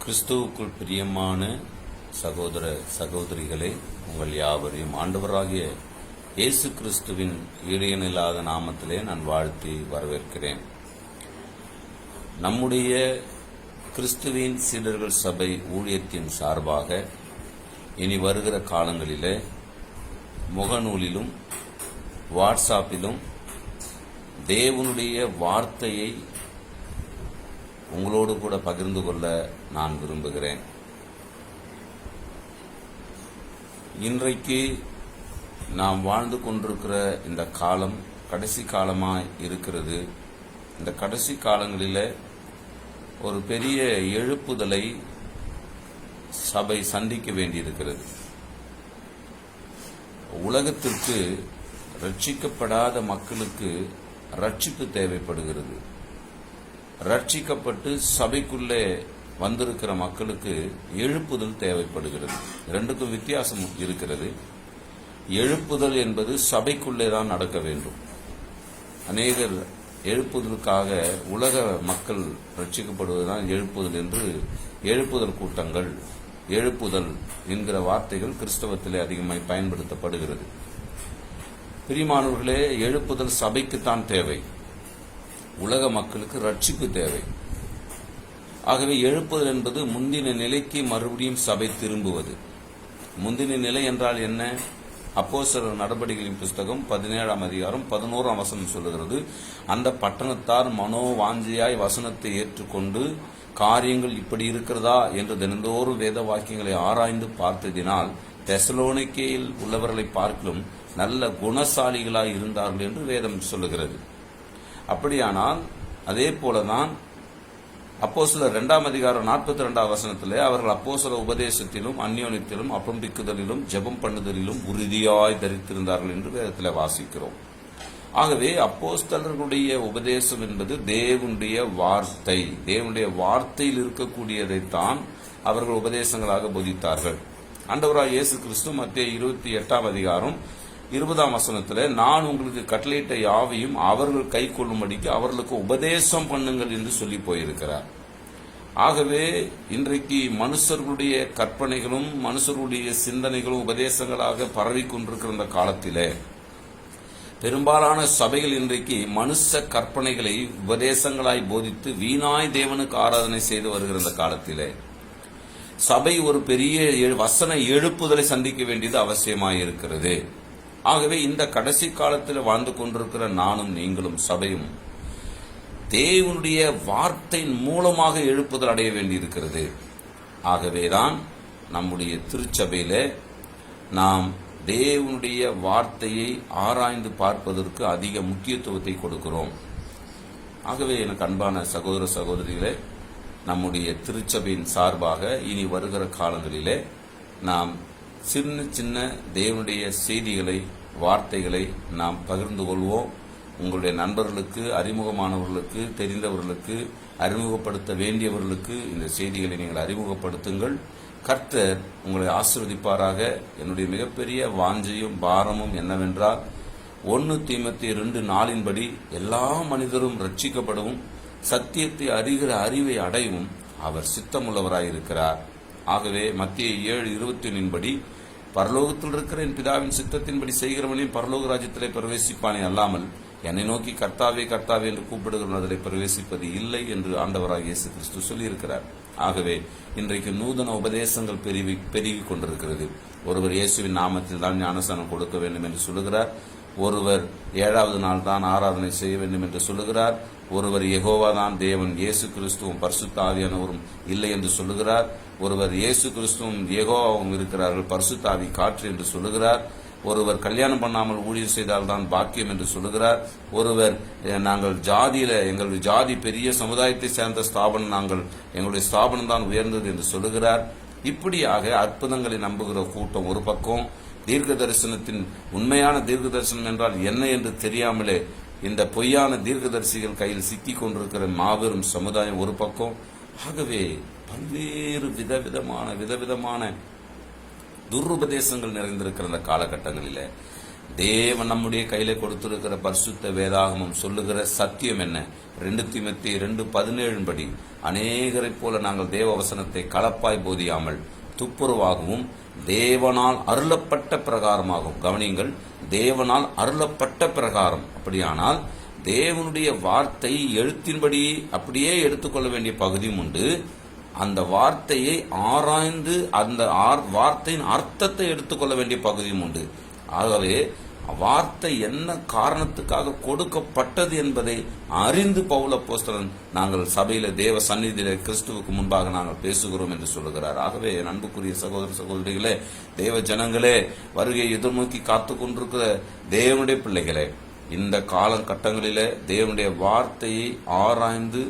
கிறிஸ்துவுக்குள் பிரியமான சகோதர சகோதரிகளே, உங்கள் யாவரையும் ஆண்டவராகிய இயேசு கிறிஸ்துவின் இறையனில்லாத நாமத்திலே நான் வாழ்த்தி வரவேற்கிறேன். நம்முடைய கிறிஸ்துவின் சீடர்கள் சபை ஊழியத்தின் சார்பாக இனி வருகிற காலங்களிலே முகநூலிலும் வாட்ஸ்ஆப்பிலும் தேவனுடைய வார்த்தையை உங்களோடு கூட பகிர்ந்து கொள்ள நான் விரும்புகிறேன். இன்றைக்கு நாம் வாழ்ந்து கொண்டிருக்கிற இந்த காலம் கடைசி காலமாய் இருக்கிறது. இந்த கடைசி காலங்களில் ஒரு பெரிய எழுப்புதலை சபை சந்திக்க வேண்டியிருக்கிறது. உலகத்திற்கு ரட்சிக்கப்படாத மக்களுக்கு ரட்சிப்பு தேவைப்படுகிறது. ரட்சிக்கப்பட்டு சபைக்குள்ளே வந்திருக்கிற மக்களுக்கு எழுப்புதல் தேவைப்படுகிறது. இரண்டுக்கும் வித்தியாசம் இருக்கிறது. எழுப்புதல் என்பது சபைக்குள்ளே தான் நடக்க வேண்டும். அநேகர் எழுப்புதலுக்காக உலக மக்கள் ரட்சிக்கப்படுவதுதான் எழுப்புதல் என்று எழுப்புதல் கூட்டங்கள், எழுப்புதல் என்கிற வார்த்தைகள் கிறிஸ்தவத்திலே அதிகமாய் பயன்படுத்தப்படுகிறது. பிரியமானவர்களே, எழுப்புதல் சபைக்குத்தான் தேவை, உலக மக்களுக்கு ரட்சிப்பு தேவை. ஆகவே எழுப்புதல் என்பது முந்தின நிலைக்கு மறுபடியும் சபை திரும்புவது. முந்தின நிலை என்றால் என்ன? அப்போஸ்தலர் நடபடிகளின் புஸ்தகம் 17ஆம் அதிகாரம் 11ஆம் வசனம் சொல்லுகிறது, அந்த பட்டணத்தார் மனோவாஞ்சையாய் வசனத்தை ஏற்றுக்கொண்டு காரியங்கள் இப்படி இருக்கிறதா என்று தினந்தோறும் வேத வாக்கியங்களை ஆராய்ந்து பார்த்ததினால் தெசலோனிக்கேயில் உள்ளவர்களை பார்க்கலும் நல்ல குணசாலிகளாய் இருந்தார்கள் என்று வேதம் சொல்லுகிறது. அப்படியானால் அதே போலதான் அப்போஸ்தலர் 2ஆம் அதிகாரம் 42ஆம் வசனத்திலே அவர்கள் அப்போஸ்தல உபதேசத்திலும் அந்யோன்யத்திலும் அப்பம்பிக்குதலிலும் ஜெபம் பண்ணுதலிலும் உறுதியாய் தரித்திருந்தார்கள் என்று வேதத்தில் வாசிக்கிறோம். ஆகவே அப்போஸ்தலர்களுடைய உபதேசம் என்பது தேவனுடைய வார்த்தை, தேவனுடைய வார்த்தையில் இருக்கக்கூடியதைத்தான் அவர்கள் உபதேசங்களாக போதித்தார்கள். ஆண்டவராகிய இயேசு கிறிஸ்து மத்தேயு 28ஆம் அதிகாரம் 20ஆம் வசனத்தில் நான் உங்களுக்கு கட்டளையிட்ட யாவையும் அவர்கள் கை கொள்ளும்படிக்கு அவர்களுக்கு உபதேசம் பண்ணுங்கள் என்று சொல்லி போயிருக்கிறார். ஆகவே இன்றைக்கு மனுஷர்களுடைய கற்பனைகளும் மனுஷர்களுடைய சிந்தனைகளும் உபதேசங்களாக பரவி கொண்டிருக்கிற இந்த காலத்திலே பெரும்பாலான சபைகள் இன்றைக்கு மனுஷ கற்பனைகளை உபதேசங்களாய் போதித்து வீணாய் தேவனுக்கு ஆராதனை செய்து வருகிற இந்த காலத்திலே சபை ஒரு பெரிய வசன எழுப்புதலை சந்திக்க வேண்டியது அவசியமாயிருக்கிறது. ஆகவே இந்த கடைசி காலத்தில் வாழ்ந்து கொண்டிருக்கிற நானும் நீங்களும் சபையும் தேவனுடைய வார்த்தையின் மூலமாக எழுப்புதல் அடைய வேண்டியிருக்கிறது. ஆகவேதான் நம்முடைய திருச்சபையில நாம் தேவனுடைய வார்த்தையை ஆராய்ந்து பார்ப்பதற்கு அதிக முக்கியத்துவத்தை கொடுக்கிறோம். ஆகவே எனக்கு அன்பான சகோதர சகோதரிகளே, நம்முடைய திருச்சபையின் சார்பாக இனி வருகிற காலங்களிலே நாம் சின்ன சின்ன தேவனுடைய செய்திகளை, வார்த்தைகளை நாம் பகிர்ந்து கொள்வோம். உங்களுடைய நண்பர்களுக்கு, அறிமுகமானவர்களுக்கு, தெரிந்தவர்களுக்கு, அறிமுகப்படுத்த வேண்டியவர்களுக்கு இந்த செய்திகளை நீங்கள் அறிமுகப்படுத்துங்கள். கர்த்தர் உங்களை ஆசீர்வதிப்பாராக. என்னுடைய மிகப்பெரிய வாஞ்சையும் பாரமும் என்னவென்றால் 1 தீமோத்தேயு 2:4 எல்லா மனிதரும் ரட்சிக்கப்படவும் சத்தியத்தை அறிகிற அறிவை அடையவும் அவர் சித்தமுள்ளவராயிருக்கிறார். ஆகவே மத்தேயு 7:21 பரலோகத்தில் இருக்கிற என் பிதாவின் சித்தத்தின்படி செய்கிறவனையும் பரலோக ராஜ்யத்திலே பிரவேசிப்பானே அல்லாமல் என்னை நோக்கி கர்த்தாவே கர்த்தாவே என்று கூப்பிடுகிறவன் அதிலே பிரவேசிப்பது இல்லை என்று ஆண்டவராகிய இயேசு கிறிஸ்து சொல்லியிருக்கிறார். ஆகவே இன்றைக்கு நூதன உபதேசங்கள் பெருகி கொண்டிருக்கிறது. ஒருவர் இயேசுவின் நாமத்தில் தான் ஞானஸ்நானம் கொடுக்க வேண்டும் என்று சொல்லுகிறார். ஒருவர் 7வது நாள் தான் ஆராதனை செய்ய வேண்டும் என்று சொல்லுகிறார். ஒருவர் யெகோவா தான் தேவன், இயேசு கிறிஸ்துவும் பரிசுத்த ஆவியானவரும் இல்லை என்று சொல்லுகிறார். ஒருவர் இயேசு கிறிஸ்துவும் யெகோவாவும் இருக்கிறார்கள், பரிசுத்த ஆவி காற்று என்று சொல்லுகிறார். ஒருவர் கல்யாணம் பண்ணாமல் ஊழியம் செய்தால் தான் பாக்கியம் என்று சொல்லுகிறார். ஒருவர் நாங்கள் எங்களுடைய ஜாதி பெரிய சமுதாயத்தை சேர்ந்த ஸ்தாபனம், எங்களுடைய ஸ்தாபனம் தான் உயர்ந்தது என்று சொல்லுகிறார். இப்படியாக அற்புதங்களை நம்புகிற கூட்டம் ஒரு பக்கம், தீர்க்க தரிசனத்தின் உண்மையான தீர்க்க தரிசனம் என்றால் என்ன என்று தெரியாமலே இந்த பொய்யான தீர்க்கதரிசிகள் கையில் சிக்கிக் கொண்டிருக்கிற மாபெரும் சமுதாயம் ஒரு பக்கம். ஆகவே பல்வேறு விதவிதமான துருபதேசங்கள் நிறைந்திருக்கிற அந்த காலகட்டங்களில் தேவன் நம்முடைய கையில கொடுத்திருக்கிற பரிசுத்த வேதாகமம் சொல்லுகிற சத்தியம் என்ன? 2 தீமோத்தேயு 2:17 படி அநேகரைப் போல நாங்கள் தேவ வசனத்தை களப்பாய் போதியாமல் துப்புரவாகவும் தேவனால் அருளப்பட்ட பிரகாரமாகவும், கவனியுங்கள், தேவனால் அருளப்பட்ட பிரகாரம். அப்படியானால் தேவனுடைய வார்த்தை எழுத்தின்படி அப்படியே எடுத்துக்கொள்ள வேண்டிய பகுதியும் உண்டு. அந்த வார்த்தையை ஆராய்ந்து அந்த வார்த்தையின் அர்த்தத்தை எடுத்துக்கொள்ள வேண்டிய பகுதியும் உண்டு. ஆகவே வார்த்தை என்ன காரணத்துக்காக கொடுக்கப்பட்டது என்பதை அறிந்து பவுல் அப்போஸ்தலன் நாங்கள் சபையில தேவ சந்நிதியில கிறிஸ்துவுக்கு முன்பாக நாங்கள் பேசுகிறோம் என்று சொல்லுகிறார். ஆகவே அன்புக்குரிய சகோதர சகோதரிகளே, தேவ ஜனங்களே, வருகையை எதிர்நோக்கி காத்து கொண்டிருக்கிற தேவனுடைய பிள்ளைகளே, இந்த காலகட்டங்களிலே தேவனுடைய வார்த்தையை ஆராய்ந்து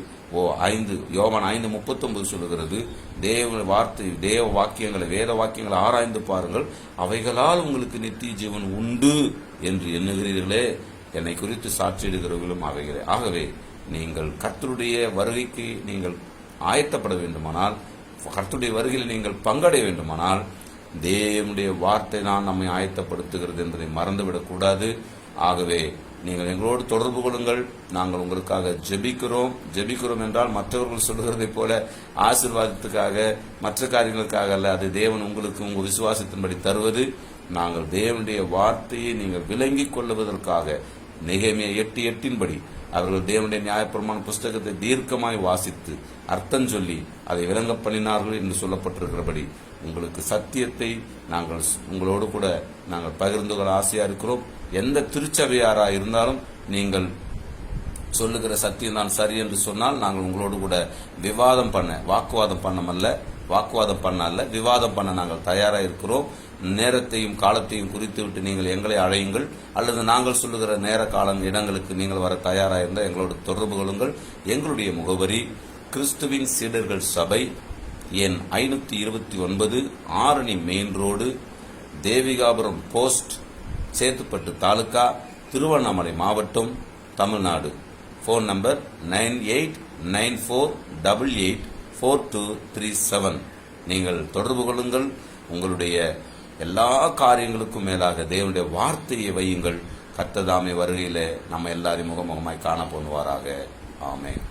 யோவான் 5:39 சொல்லுகிறது, தேவ வார்த்தை, தேவ வாக்கியங்களை, வேத வாக்கியங்களை ஆராய்ந்து பாருங்கள், அவைகளால் உங்களுக்கு நித்திய ஜீவன் உண்டு என்று எண்ணுகிறீர்களே, என்னை குறித்து சாட்சியிடுகிறவர்களும் அவைகளே. ஆகவே நீங்கள் கர்த்தருடைய வருகைக்கு நீங்கள் ஆயத்தப்பட வேண்டுமானால், கர்த்தருடைய வருகையில் நீங்கள் பங்கடைய வேண்டுமானால், தேவனுடைய வார்த்தை தான் நம்மை ஆயத்தப்படுத்துகிறது என்பதை மறந்துவிடக்கூடாது. ஆகவே நீங்கள் எங்களோடு தொடர்பு கொள்ளுங்கள். நாங்கள் உங்களுக்காக ஜெபிக்கிறோம் என்றால் மற்றவர்கள் சொல்லுகிறதை போல ஆசீர்வாதத்துக்காக, மற்ற காரியங்களுக்காக அல்ல. அது தேவன் உங்களுக்கு உங்கள் விசுவாசத்தின்படி தருவது. நாங்கள் தேவனுடைய வார்த்தையை நீங்கள் விளங்கிக் கொள்ளுவதற்காக. நெகேமியா 8:8 அவர்கள் தேவனுடைய நியாயப்பிரமாண புஸ்தகத்தை தீர்க்கமாய் வாசித்து அர்த்தம் சொல்லி அதை விளங்க பண்ணினார்கள் என்று சொல்லப்பட்டிருக்கிறபடி உங்களுக்கு சத்தியத்தை நாங்கள் உங்களோடு கூட நாங்கள் பகிர்ந்து கொள்ள ஆசையா இருக்கிறோம். எந்த திருச்சபையாரா இருந்தாலும் நீங்கள் சொல்லுகிற சத்தியம் தான் சரி என்று சொன்னால் நாங்கள் உங்களோடு கூட விவாதம் பண்ண, வாக்குவாதம் பண்ண விவாதம் பண்ண நாங்கள் தயாரா இருக்கிறோம். நேரத்தையும் காலத்தையும் குறித்து விட்டு நீங்கள் எங்களை அழையுங்கள், அல்லது நாங்கள் சொல்லுகிற நேர காலம் இடங்களுக்கு நீங்கள் வர தயாராக இருந்தால் எங்களோடு தொடர்பு கொள்ளுங்கள். எங்களுடைய முகவரி கிறிஸ்துவின் சீடர்கள் சபை, எண் 529, Arani main road, Devikapuram post, Chetpet taluka, Tiruvannamalai மாவட்டம், தமிழ்நாடு. Phone number 9894884237. நீங்கள் தொடர்பு கொள்ளுங்கள். உங்களுடைய எல்லா காரியங்களுக்கும் மேலாக தேவனுடைய வார்த்தையை வையுங்கள். கர்த்தர் தாமே வருகையிலே நம்ம எல்லாரையும் முகமுகமாய் காண போனுவாராக. ஆமென்.